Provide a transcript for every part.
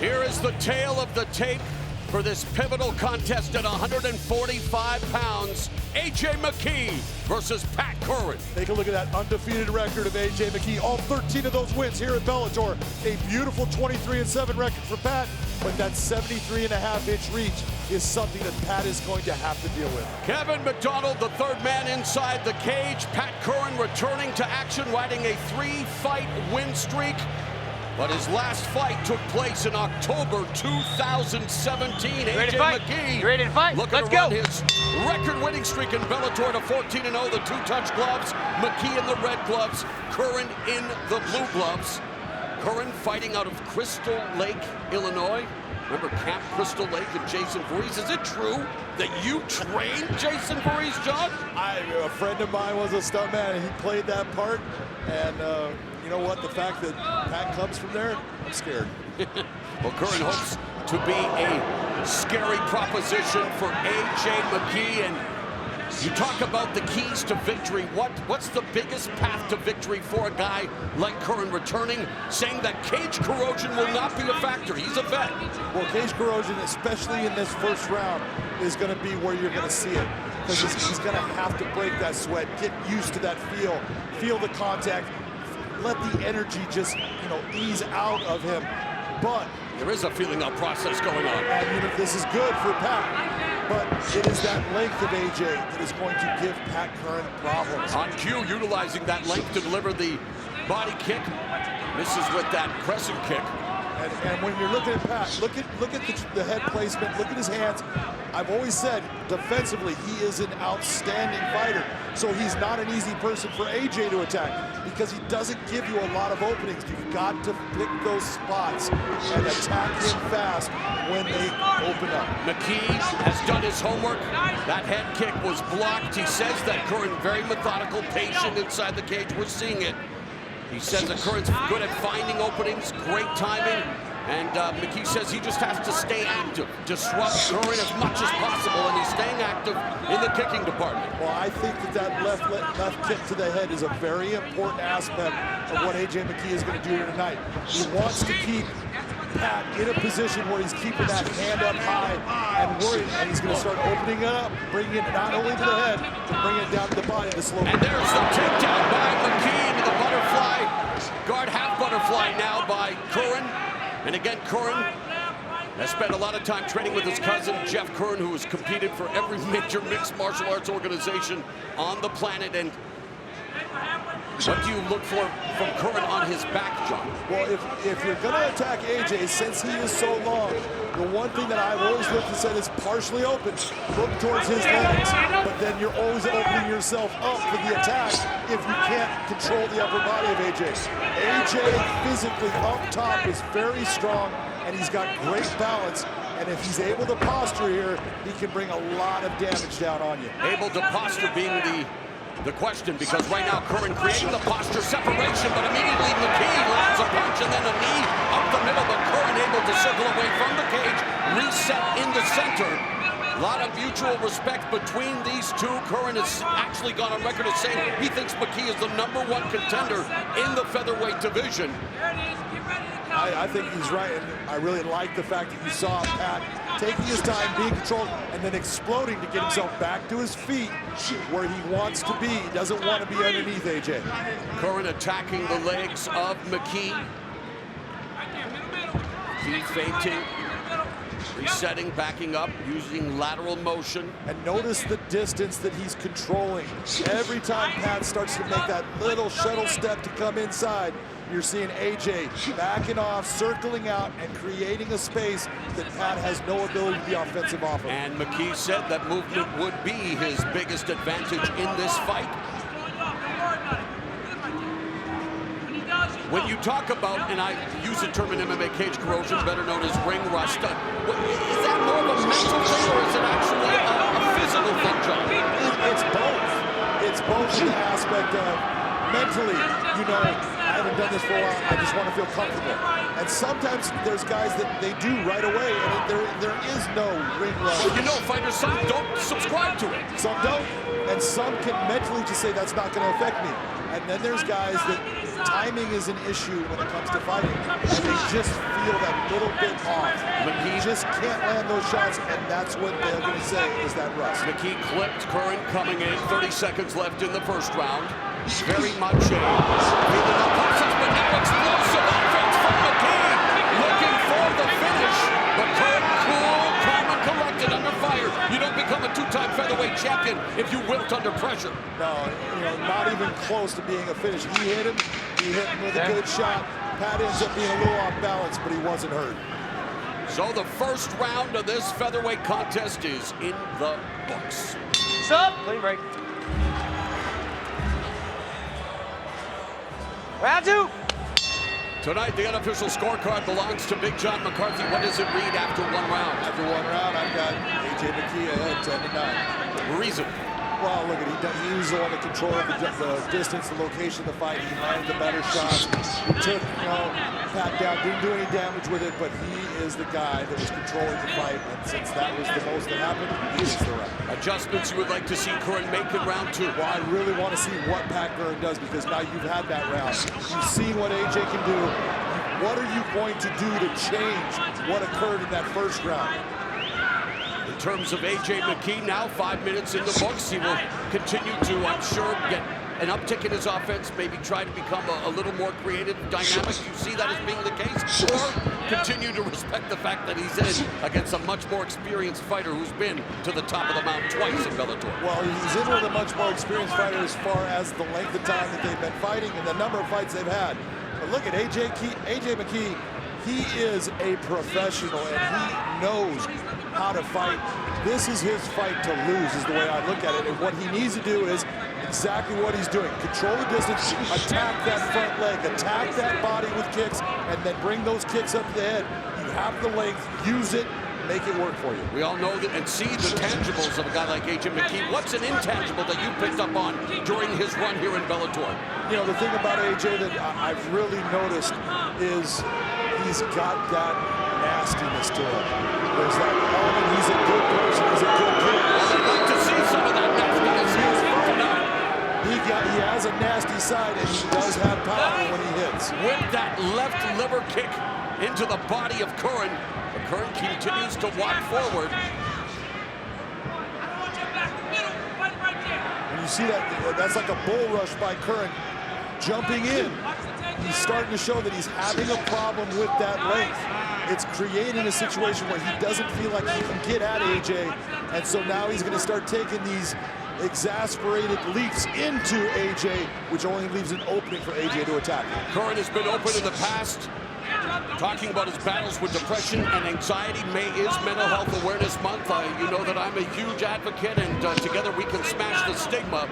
Here is the tale of the tape for this pivotal contest at 145 pounds. AJ McKee versus Pat Curran. Take a look at that undefeated record of AJ McKee. All 13 of those wins here at Bellator. A beautiful 23-7 record for Pat, but that 73.5-inch reach is something that Pat is going to have to deal with. Kevin McDonald, the third man inside the cage. Pat Curran returning to action, riding a 3-fight win streak. But his last fight took place in October 2017. AJ McKee ready to fight? Looking Let's to go. run his record-winning streak in Bellator to 14-0. The two-touch gloves, McKee in the red gloves, Curran in the blue gloves. Curran fighting out of Crystal Lake, Illinois. Remember Camp Crystal Lake and Jason Voorhees? Is it true that you trained Jason Voorhees, John? A friend of mine was a stuntman, and he played that part. And you know what? The fact that Pat comes from there, I'm scared. Well, Curran hopes to be a scary proposition for AJ McKee. And you talk about the keys to victory. What's the biggest path to victory for a guy like Curran returning, saying that cage corrosion will not be a factor? He's a vet. Well, cage corrosion, especially in this first round, is going to be where you're going to see it. Because he's going to have to break that sweat, get used to that feel the contact, let the energy just, ease out of him. But there is a feeling out process going on. And this is good for Pat. But it is that length of AJ that is going to give Pat Curran problems. On cue, utilizing that length to deliver the body kick. Misses with that crescent kick. And when you're looking at Pat, look at the head placement, look at his hands. I've always said, defensively, he is an outstanding fighter. So he's not an easy person for AJ to attack because he doesn't give you a lot of openings. You've got to pick those spots and attack him fast when they open up. McKee has done his homework. That head kick was blocked. He says that Curran very methodical, patient inside the cage. We're seeing it. He says that Curran's good at finding openings, great timing. And McKee says he just has to stay active, disrupt Curran as much as possible, and he's staying active in the kicking department. Well, I think that left kick to the head is a very important aspect of what AJ McKee is going to do here tonight. He wants to keep Pat in a position where he's keeping that hand up high and worried, and he's going to start opening it up, bringing it not only to the head, but bringing it down to the body to slow. And there's the takedown by McKee into the butterfly. Guard half butterfly now by Curran. And again, Curran has spent a lot of time training with his cousin, Jeff Curran, who has competed for every major mixed martial arts organization on the planet. And what do you look for from Curran on his back, John? Well, if you're going to attack AJ, since he is so long, the one thing that I've always looked and said is partially open. Look towards his legs, but then you're always opening yourself up for the attack if you can't control the upper body of AJ. AJ physically up top is very strong, and he's got great balance. And if he's able to posture here, he can bring a lot of damage down on you. Able to posture being the question, because right now Curran creating the posture separation, but immediately McKee lands a punch and then a knee up the middle, but Curran able to circle away from the cage, reset in the center. A lot of mutual respect between these two. Curran has actually gone on record as saying he thinks McKee is the #1 contender in the featherweight division. I think he's right, and I really like the fact that you saw Pat taking his time, being controlled, and then exploding to get himself back to his feet where he wants to be. He doesn't want to be underneath AJ. Curran attacking the legs of McKee. McKee feinting, resetting, backing up, using lateral motion. And notice the distance that he's controlling. Every time Pat starts to make that little shuttle step to come inside, you're seeing AJ backing off, circling out, and creating a space that Pat has no ability to be offensive off of. And McKee said that movement would be his biggest advantage in this fight. When you talk about, and I use the term in MMA, cage corrosion, better known as ring rust, is that more of a mental thing or is it actually a physical thing, John? It's both. It's both in the aspect of mentally, I haven't done this for a while, I just want to feel comfortable. And sometimes there's guys that they do right away, and there is no ring rust. Well, fighters, some don't subscribe to it. Some don't, and some can mentally just say that's not going to affect me. And then there's guys that timing is an issue when it comes to fighting, and they just feel that little bit off. McKee just can't land those shots, and that's what they're going to say is that rust. McKee clipped Curran coming in. 30 seconds left in the first round. Very much a feeling of process, but now explosive offense from McKee. Looking for the finish, but Curran cool, calm, and collected under fire. You don't become a two-time featherweight champion if you wilt under pressure. No, not even close to being a finish. He hit him with a good shot. Pat ends up being a little off balance, but he wasn't hurt. So the first round of this featherweight contest is in the books. Stop! Clean break. Round two. Tonight, the unofficial scorecard belongs to Big John McCarthy. What does it read after one round? After one round, I've got AJ McKee ahead, 10-9. Reason? Well, look at he was the one that controlled the distance, the location of the fight. He landed the better shots. He took, Pat down, didn't do any damage with it, but he is the guy that was controlling the fight. And since that was the most that happened, he is the right. Adjustments you would like to see Curran make in round two? Well, I really want to see what Pat Curran does, because now you've had that round. You've seen what AJ can do. What are you going to do to change what occurred in that first round? In terms of AJ McKee, now 5 minutes in the books, he will continue to, I'm sure, get an uptick in his offense, maybe try to become a little more creative, dynamic. You see that as being the case? Or continue to respect the fact that he's in against a much more experienced fighter who's been to the top of the mountain twice in Bellator. Well, he's in with a much more experienced fighter as far as the length of time that they've been fighting and the number of fights they've had. But look at AJ McKee. He is a professional, and he knows how to fight. This is his fight to lose, is the way I look at it. And what he needs to do is exactly what he's doing. Control the distance, attack that front leg, attack that body with kicks, and then bring those kicks up to the head. You have the length, use it, make it work for you. We all know that and see the tangibles of a guy like AJ McKee. What's an intangible that you picked up on during his run here in Bellator? The thing about AJ that I've really noticed is he's got that nastiness to him. There's that element, he's a good person, he's a good kid. I'd like to see some of that nastiness tonight. He has a nasty side, and he does have power when he hits. With that left liver kick into the body of Curran, but Curran continues to walk forward. When you see that, that's like a bull rush by Curran. Jumping in, he's starting to show that he's having a problem with that length. It's creating a situation where he doesn't feel like he can get at AJ, and so now he's going to start taking these exasperated leaps into AJ, which only leaves an opening for AJ to attack. Curran has been open in the past, talking about his battles with depression and anxiety. May is Mental Health Awareness Month. You know that I'm a huge advocate, and together we can smash the stigma.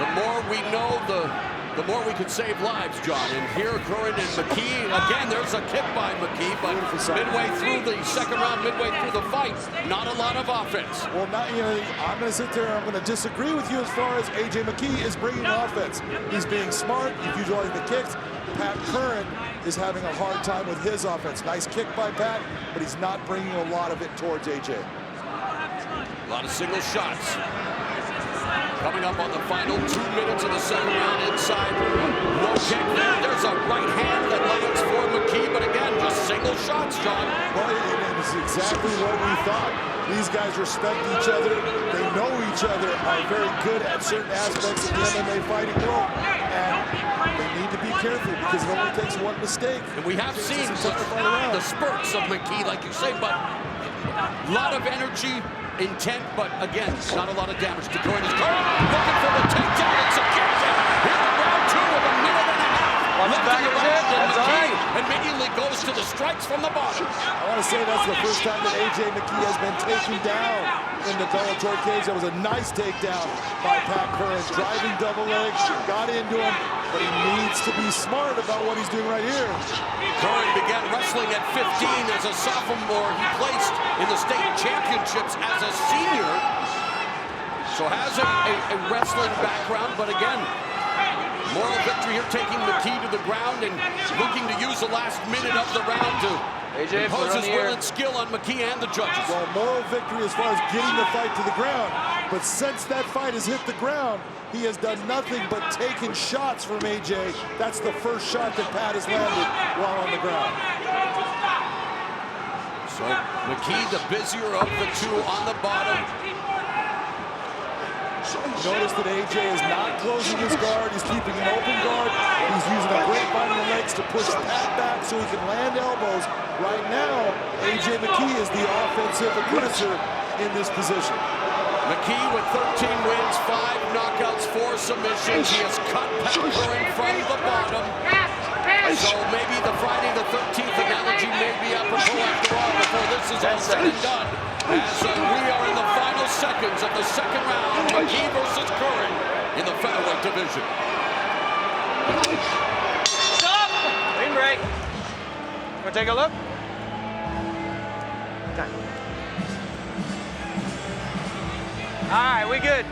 The more we know, the more we can save lives, John. And here, Curran and McKee, again, there's a kick by McKee, but midway through the second round, midway through the fight, not a lot of offense. Well, I'm going to sit there and I'm going to disagree with you as far as AJ McKee is bringing offense. He's being smart, he's utilizing the kicks. Pat Curran is having a hard time with his offense. Nice kick by Pat, but he's not bringing a lot of it towards AJ. A lot of single shots. Coming up on the final 2 minutes of the second round inside. No kick there. There's a right hand that lands for McKee, but again, just single shots, John. Well, it's exactly what we thought. These guys respect each other. They know each other, are very good at certain aspects of the MMA fighting world. And they need to be careful because it only takes one mistake. And we have seen the spurts of McKee, like you say, but a lot of energy, intent, but again, not a lot of damage to Curran. Looking for the takedown. It's a kick here in round two with a minute and a half left in the round, and McKee immediately goes to the strikes from the bottom. I want to say that's the first time that AJ McKee has been taken down in the Bellator cage. That was a nice takedown by Pat Curran. Driving double leg, got into him, but he needs to be smart about what he's doing right here. Curran began wrestling at 15 as a sophomore. He placed in the state championships as a senior. So has a wrestling background, but again, moral victory here, taking McKee to the ground and looking to use the last minute of the round to impose his will and skill on McKee and the judges. Well, moral victory as far as getting the fight to the ground. But since that fight has hit the ground, he has done nothing but taken shots from AJ. That's the first shot that Pat has landed while on the ground. So McKee, the busier of the two on the bottom. Notice that AJ is not closing his guard. He's keeping an open guard. He's using a grapevine in the legs to push Pat back so he can land elbows. Right now, AJ McKee is the offensive aggressor in this position. McKee with 13 wins, 5 knockouts, 4 submissions. He has cut Pat Curran from the bottom. So maybe the Friday the 13th analogy may be apropos after all before this is all said and done. As we are in the final seconds of the second round, McKee versus Curran in the featherweight division. Stop! Clean break. Wanna take a look? Time. All right, we good.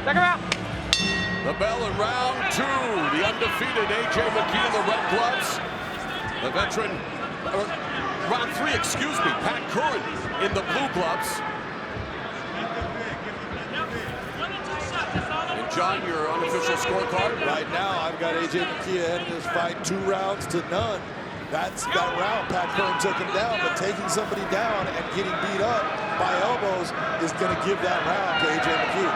Second round. The bell in round 2. The undefeated AJ McKee in the red gloves. The veteran, round 3, excuse me, Pat Curran in the blue gloves. And John, your unofficial scorecard? Right now, I've got AJ McKee ahead in this fight 2-0. That's that round. Pat Curran took him down, but taking somebody down and getting beat up by elbows is going to give that round to AJ McKee.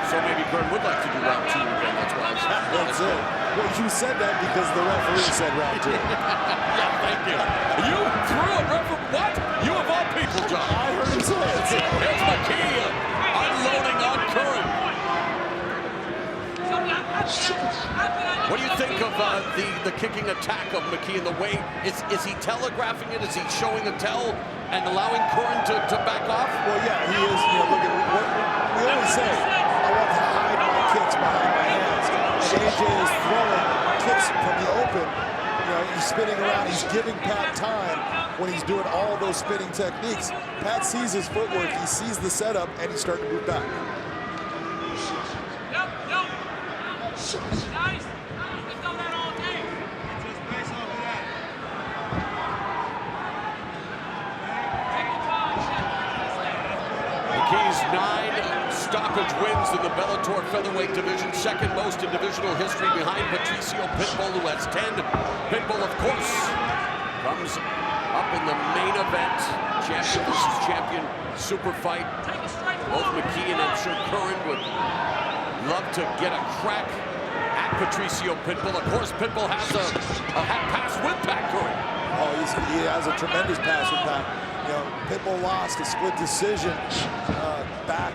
So maybe Curran would like to do round 2 again. That's why I said That's it. Well, you said that because the referee said round 2. Yeah, thank you. You threw a referee. What? You of all people, John. I heard him say it. Here's McKee unloading on Curran. What do you think of the kicking attack of McKee and the way is he telegraphing it? Is he showing the tell and allowing Curran to back off? Well, yeah, he is. You know, look at what we always say. I want to hide my kicks behind my hands. And AJ is throwing kicks from the open. You know, he's spinning around. He's giving Pat time when he's doing all those spinning techniques. Pat sees his footwork. He sees the setup, and he's starting to move back. McKee's 9 stoppage wins in the Bellator featherweight division, second most in divisional history behind Patricio Pitbull, who has 10. Pitbull, of course, comes up in the main event, champion versus champion super fight. Both McKee and I'm sure Curran would love to get a crack at Patricio Pitbull. Of course, Pitbull has a pass with Pat Curran. Oh, he has a tremendous pass with Pat. You know, Pitbull lost a split decision back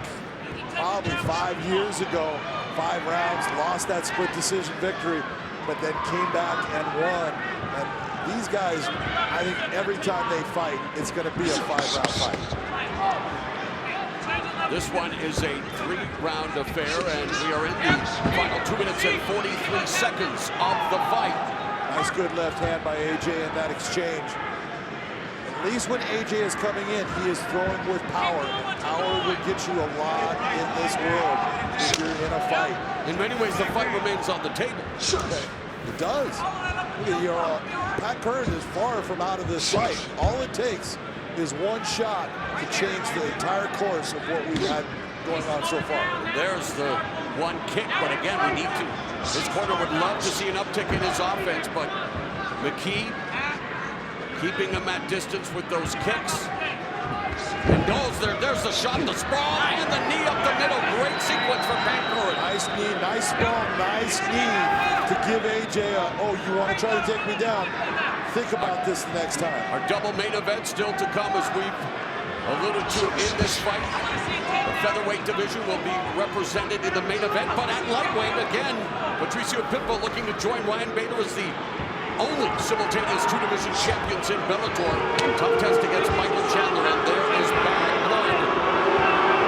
probably 5 years ago. 5 rounds, lost that split decision victory, but then came back and won. And these guys, I think every time they fight, it's going to be a 5-round fight. This one is a 3-round affair, and we are in the final 2 minutes and 43 seconds of the fight. Nice good left hand by AJ in that exchange. At least when AJ is coming in, he is throwing with power. And power will get you a lot in this world if you're in a fight. In many ways, the fight remains on the table. It does. Pat Curran is far from out of this fight. All it takes is one shot to change the entire course of what we've had going on so far. There's the one kick, but again, we need to. His corner would love to see an uptick in his offense, but McKee keeping him at distance with those kicks. And goes there. There's the shot, the sprawl, and the knee up the middle. Great sequence for Pat Curran. Nice knee, nice sprawl, nice knee to give AJ a, oh, you want to try to take me down? Think about this the next time. Our double main event still to come, as we've alluded to in this fight. The featherweight division will be represented in the main event, but at lightweight, again, Patricio Pitbull looking to join Ryan Bader as the only simultaneous 2-division champions in Bellator. Tough test against Michael Chandler, and there is bad blood.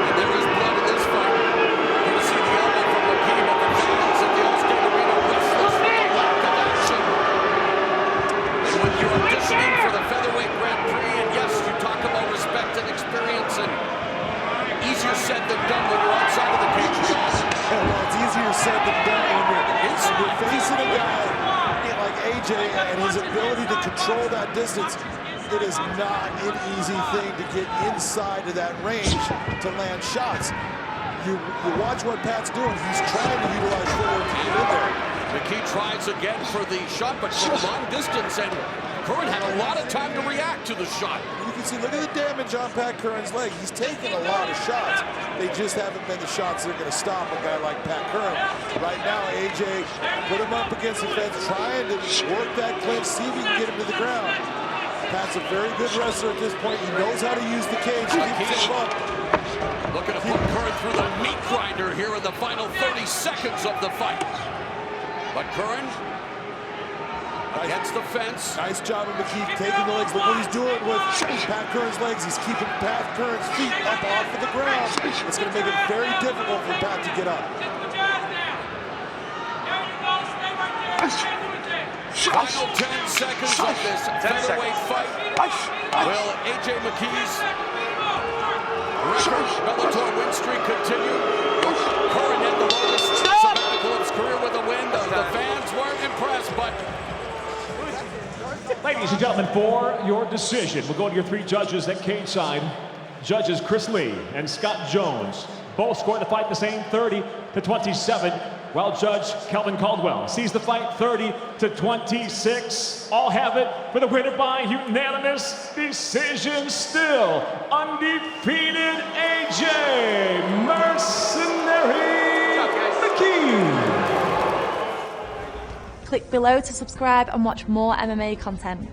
And there is blood in this fight. You're going to see the elbow from McKee, but the fans at the Allstate Arena restless with the lack of action. And when you're auditioning for the featherweight Grand Prix, and yes, you talk about respect and experience, and easier said than done when you're outside of the cage. Well, it's easier said than done when you're facing a guy like AJ AJ and his ability to control that distance, it is not an easy thing to get inside of that range to land shots. You watch what Pat's doing. He's trying to utilize footwork to get in there. McKee tries again for the shot, but from long distance, and Curran had a lot of time to react to the shot. You can see, look at the damage on Pat Curran's leg. He's taken a lot of shots. They just haven't been the shots that are going to stop a guy like Pat Curran. Right now, AJ put him up against the fence, trying to work that clinch, see if he can get him to the ground. Pat's a very good wrestler at this point. He knows how to use the cage to keep himself up. Looking to put Curran through the meat grinder here in the final 30 seconds of the fight. But Curran against the fence. Nice job of McKee taking the legs. Look what he's doing with Pat Curran's legs. He's keeping Pat Curran's feet up off of the ground. It's going to make it very difficult for Pat to get up. Final 10 seconds of this featherweight fight. Will AJ McKee's record Bellator win streak continue? Curran had the longest sabbatical of his career with a win. The fans weren't impressed, but ladies and gentlemen, for your decision, we'll go to your three judges at cage side. Judges Chris Lee and Scott Jones both scored the fight the same, 30-27, while Judge Kelvin Caldwell sees the fight 30-26. All have it for the winner by unanimous decision, still undefeated AJ Mercenary McKee. Click below to subscribe and watch more MMA content.